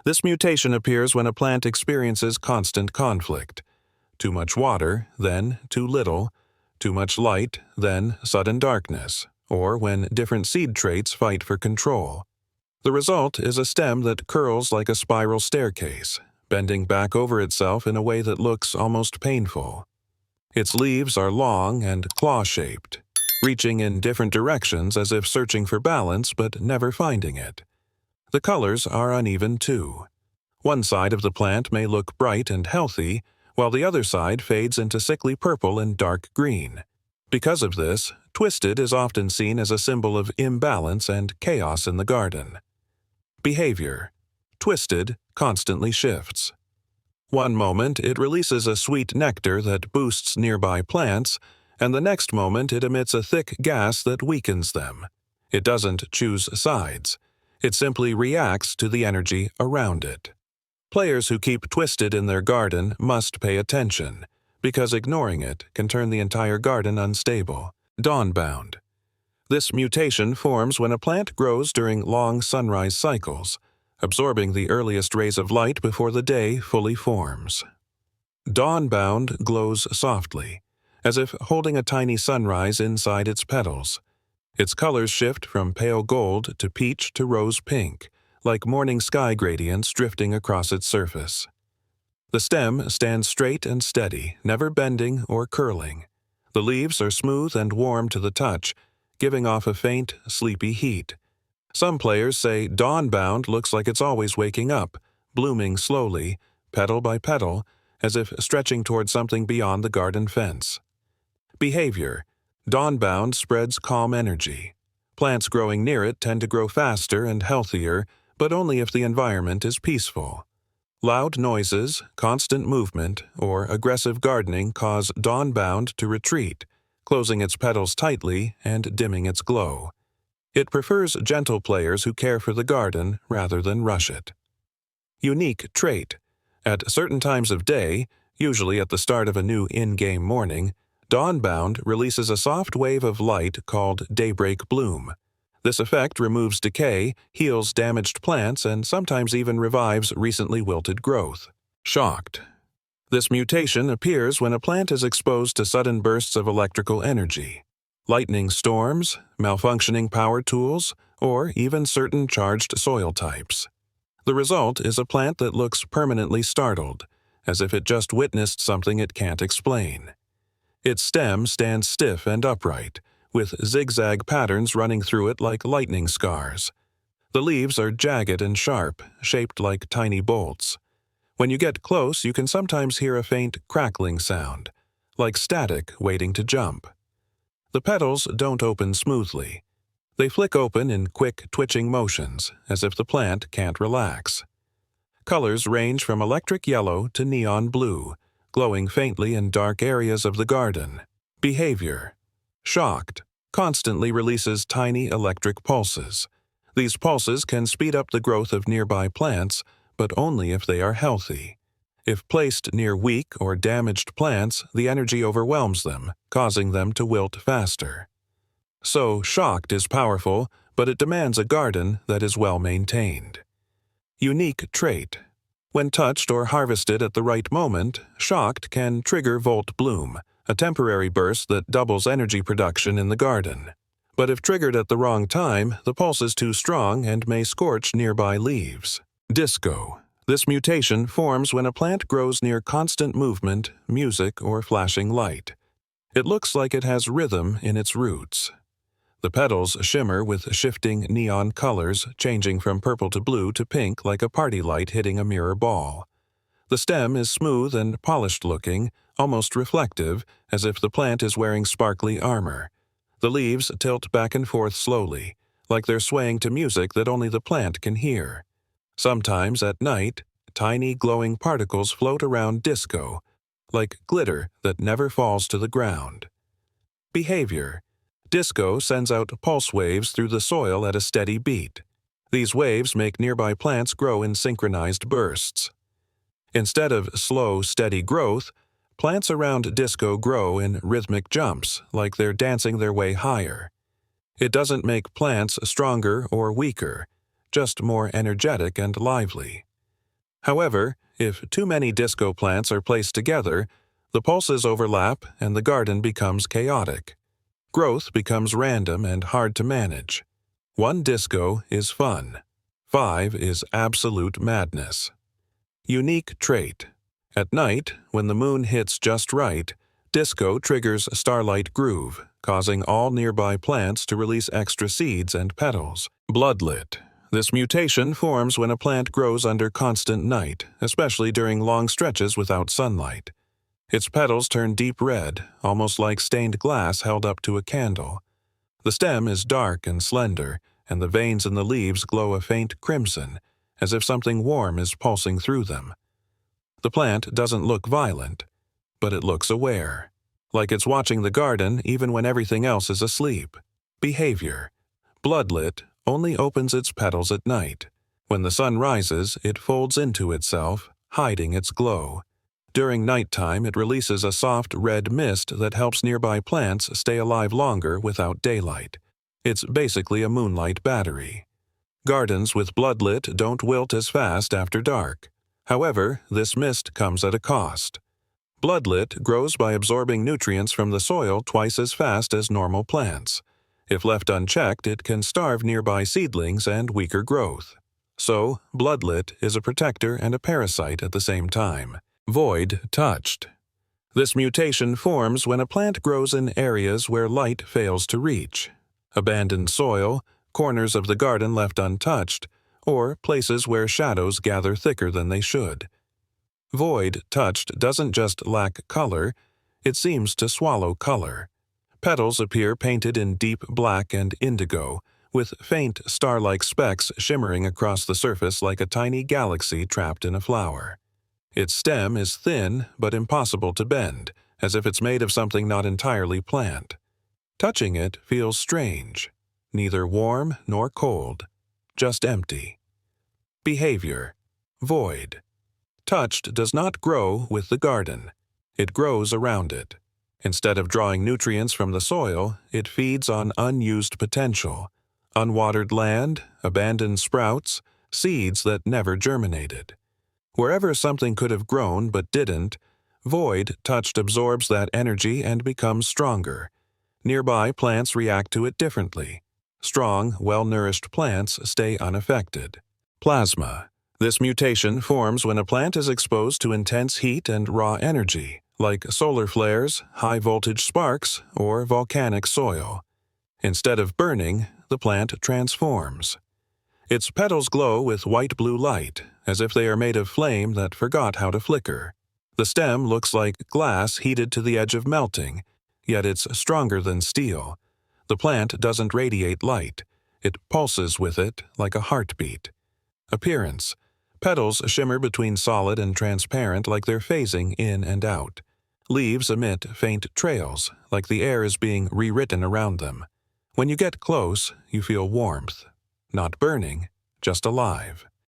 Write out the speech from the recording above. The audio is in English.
This mutation appears when a plant experiences constant conflict. Too much water, then too little, too much light, then sudden darkness, or when different seed traits fight for control. The result is a stem that curls like a spiral staircase, bending back over itself in a way that looks almost painful. Its leaves are long and claw-shaped, reaching in different directions as if searching for balance but never finding it. The colors are uneven too. One side of the plant may look bright and healthy, while the other side fades into sickly purple and dark green. Because of this, twisted is often seen as a symbol of imbalance and chaos in the garden. Behavior. Twisted constantly shifts. One moment it releases a sweet nectar that boosts nearby plants, and the next moment it emits a thick gas that weakens them. It doesn't choose sides. It simply reacts to the energy around it. Players who keep twisted in their garden must pay attention, because ignoring it can turn the entire garden unstable. Dawnbound. This mutation forms when a plant grows during long sunrise cycles, absorbing the earliest rays of light before the day fully forms. Dawnbound glows softly, as if holding a tiny sunrise inside its petals. Its colors shift from pale gold to peach to rose pink, like morning sky gradients drifting across its surface. The stem stands straight and steady, never bending or curling. The leaves are smooth and warm to the touch, giving off a faint, sleepy heat. Some players say Dawnbound looks like it's always waking up, blooming slowly, petal by petal, as if stretching toward something beyond the garden fence. Behavior. Dawnbound spreads calm energy. Plants growing near it tend to grow faster and healthier, but only if the environment is peaceful. Loud noises, constant movement, or aggressive gardening cause Dawnbound to retreat, closing its petals tightly and dimming its glow. It prefers gentle players who care for the garden rather than rush it. Unique trait. At certain times of day, usually at the start of a new in-game morning, Dawnbound releases a soft wave of light called daybreak bloom. This effect removes decay, heals damaged plants, and sometimes even revives recently wilted growth. Shocked. This mutation appears when a plant is exposed to sudden bursts of electrical energy. Lightning storms, malfunctioning power tools, or even certain charged soil types. The result is a plant that looks permanently startled, as if it just witnessed something it can't explain. Its stem stands stiff and upright, with zigzag patterns running through it like lightning scars. The leaves are jagged and sharp, shaped like tiny bolts. When you get close, you can sometimes hear a faint crackling sound, like static waiting to jump. The petals don't open smoothly. They flick open in quick, twitching motions, as if the plant can't relax. Colors range from electric yellow to neon blue, glowing faintly in dark areas of the garden. Behavior. Shocked. Constantly releases tiny electric pulses. These pulses can speed up the growth of nearby plants, but only if they are healthy. If placed near weak or damaged plants, the energy overwhelms them, causing them to wilt faster. So, Shocked is powerful, but it demands a garden that is well maintained. Unique trait. When touched or harvested at the right moment, Shocked can trigger Volt Bloom, a temporary burst that doubles energy production in the garden. But if triggered at the wrong time, the pulse is too strong and may scorch nearby leaves. Disco. This mutation forms when a plant grows near constant movement, music, or flashing light. It looks like it has rhythm in its roots. The petals shimmer with shifting neon colors, changing from purple to blue to pink like a party light hitting a mirror ball. The stem is smooth and polished-looking, almost reflective, as if the plant is wearing sparkly armor. The leaves tilt back and forth slowly, like they're swaying to music that only the plant can hear. Sometimes at night, tiny glowing particles float around Disco, like glitter that never falls to the ground. Behavior. Disco sends out pulse waves through the soil at a steady beat. These waves make nearby plants grow in synchronized bursts. Instead of slow, steady growth, plants around Disco grow in rhythmic jumps, like they're dancing their way higher. It doesn't make plants stronger or weaker, just more energetic and lively. However, if too many disco plants are placed together, the pulses overlap and the garden becomes chaotic. Growth becomes random and hard to manage. 1 disco is fun. 5 is absolute madness. Unique trait. At night, when the moon hits just right, disco triggers starlight groove, causing all nearby plants to release extra seeds and petals. Bloodlit. This mutation forms when a plant grows under constant night, especially during long stretches without sunlight. Its petals turn deep red, almost like stained glass held up to a candle. The stem is dark and slender, and the veins in the leaves glow a faint crimson, as if something warm is pulsing through them. The plant doesn't look violent, but it looks aware, like it's watching the garden even when everything else is asleep. Behavior. Bloodlit only opens its petals at night. When the sun rises, it folds into itself, hiding its glow. During nighttime, it releases a soft red mist that helps nearby plants stay alive longer without daylight. It's basically a moonlight battery. Gardens with bloodlit don't wilt as fast after dark. However, this mist comes at a cost. Bloodlit grows by absorbing nutrients from the soil twice as fast as normal plants. If left unchecked, it can starve nearby seedlings and weaker growth. So, bloodlit is a protector and a parasite at the same time. Void touched. This mutation forms when a plant grows in areas where light fails to reach. Abandoned soil, corners of the garden left untouched, or places where shadows gather thicker than they should. Void touched doesn't just lack color, it seems to swallow color. Petals appear painted in deep black and indigo, with faint star-like specks shimmering across the surface like a tiny galaxy trapped in a flower. Its stem is thin but impossible to bend, as if it's made of something not entirely plant. Touching it feels strange, neither warm nor cold, just empty. Behavior. Void. Touched does not grow with the garden. It grows around it. Instead of drawing nutrients from the soil, it feeds on unused potential, unwatered land, abandoned sprouts, seeds that never germinated. Wherever something could have grown but didn't, void touched absorbs that energy and becomes stronger. Nearby plants react to it differently. Strong, well-nourished plants stay unaffected. Plasma. This mutation forms when a plant is exposed to intense heat and raw energy, like solar flares, high-voltage sparks, or volcanic soil. Instead of burning, the plant transforms. Its petals glow with white-blue light, as if they are made of flame that forgot how to flicker. The stem looks like glass heated to the edge of melting, yet it's stronger than steel. The plant doesn't radiate light. It pulses with it like a heartbeat. Appearance. Petals shimmer between solid and transparent like they're phasing in and out. Leaves emit faint trails, like the air is being rewritten around them. When you get close, you feel warmth. Not burning, just alive.